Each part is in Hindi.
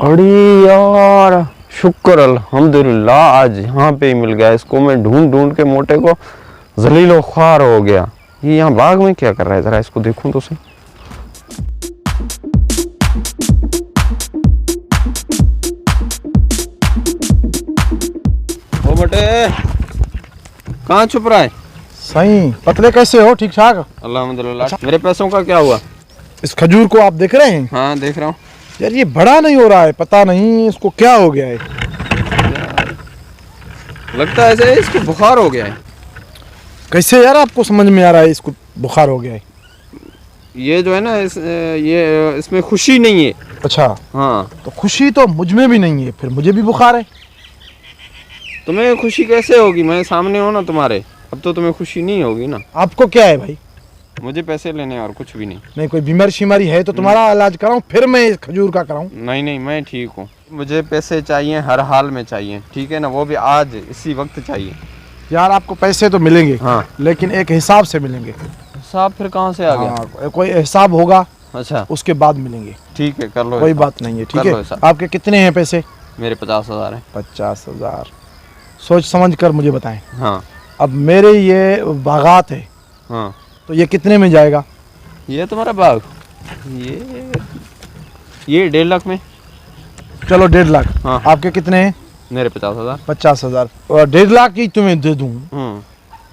अरे यार, शुक्र अल्हम्दुलिल्लाह आज यहाँ पे ही मिल गया। इसको मैं ढूंढ ढूंढ के मोटे को जलीलो ख्वार हो गया। ये यहाँ बाग में क्या कर रहा है, जरा इसको देखूं तो सही। ओ मोटे, कहाँ छुप रहा है? सही पतले कैसे हो? ठीक ठाक अल्हम्दुलिल्लाह। अच्छा। मेरे पैसों का क्या हुआ? इस खजूर को आप देख रहे हैं? हाँ देख रहा हूँ। यार ये बड़ा नहीं हो रहा है, पता नहीं इसको क्या हो गया है। लगता है ऐसे इसको बुखार हो गया है। कैसे यार आपको समझ में आ रहा है इसको बुखार हो गया है? ये जो है ना ये इसमें खुशी नहीं है। अच्छा हाँ, तो खुशी तो मुझ में भी नहीं है, फिर मुझे भी बुखार है। तुम्हें खुशी कैसे होगी? मैं सामने हूँ ना तुम्हारे, अब तो तुम्हें खुशी नहीं होगी ना। आपको क्या है भाई? मुझे पैसे लेने और कुछ भी नहीं। नहीं कोई बीमारी शिमारी है तो तुम्हारा इलाज कराऊं, फिर मैं इस खजूर का कराऊं? नहीं नहीं, मैं ठीक हूँ। मुझे पैसे चाहिए, हर हाल में चाहिए, ठीक है ना? वो भी आज इसी वक्त चाहिए। यार आपको पैसे तो मिलेंगे, हाँ, लेकिन एक हिसाब से मिलेंगे। साहब फिर कहाँ से आ गया? हाँ, कोई हिसाब होगा, अच्छा उसके बाद मिलेंगे। ठीक है, कर लो। कोई बात नहीं है, ठीक कर लो है। हिसाब। आपके कितने हैं पैसे? मेरे 50,000 है। 50,000। सोच समझ कर मुझे बताएं। हाँ अब मेरे ये बागात है, हाँ। तो ये कितने में जाएगा? ये तुम्हारा बाग, ये 1.5 लाख में। चलो 1.5 लाख। हाँ। आपके कितने हैं? मेरे 50,000। 50,000। और 1.5 लाख ही तुम्हें दे दूं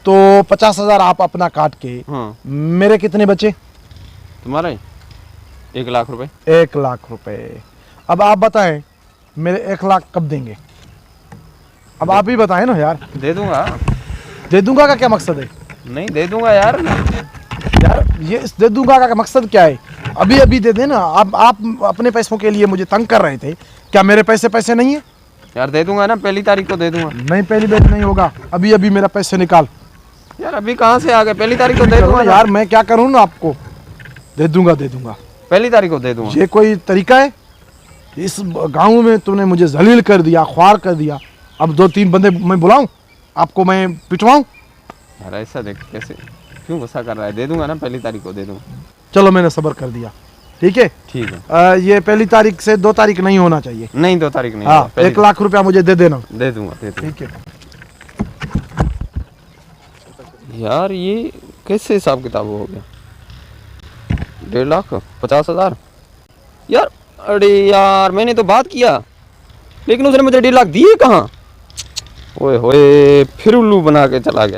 तो 50,000 आप अपना काट के, मेरे कितने बचे? तुम्हारा ही 1 लाख रुपए। 1 लाख रुपए। अब आप बताएं मेरे 1 लाख कब देंगे? अब आप ही बताएं ना यार। दे दूंगा। दे दूंगा का क्या मकसद है? नहीं दे दूंगा यार। यार ये इस दे दूंगा का मकसद क्या है? अभी अभी दे देना। आप अपने पैसों के लिए मुझे तंग कर रहे थे, क्या मेरे पैसे नहीं है? यार दे दूंगा ना, पहली तारीख को दे दूंगा। नहीं पहली बार नहीं होगा, अभी अभी मेरा पैसे निकाल। यार अभी कहाँ से आ गए? पहली तारीख को दे दूंगा यार मैं क्या करूँ ना, आपको दे दूंगा। पहली तारीख को दे दूंगा। ये कोई तरीका है? इस गांव में तूने मुझे जलील कर दिया, ख्वार कर दिया। अब 2-3 बंदे मैं बुलाऊं, आपको मैं पिटवाऊं? यार ऐसा देख कैसे, क्यों गुस्सा कर रहा है? दे दूंगा ना, पहली तारीख को दे दूंगा। चलो मैंने सब्र कर दिया, ठीक है। ठीक है। ये पहली तारीख से 2 तारीख नहीं होना चाहिए। नहीं 2 तारीख नहीं। हाँ 1 लाख रुपया मुझे दे देना। दे दूंगा। ठीक है। यार ये कैसे हिसाब किताब हो गया? 1.5 लाख 50,000 यार। अरे यार मैंने तो बात किया, लेकिन उसने मुझे 1.5 लाख दिए कहाँ? ओए होए, फिर उल्लू बना के चला गया।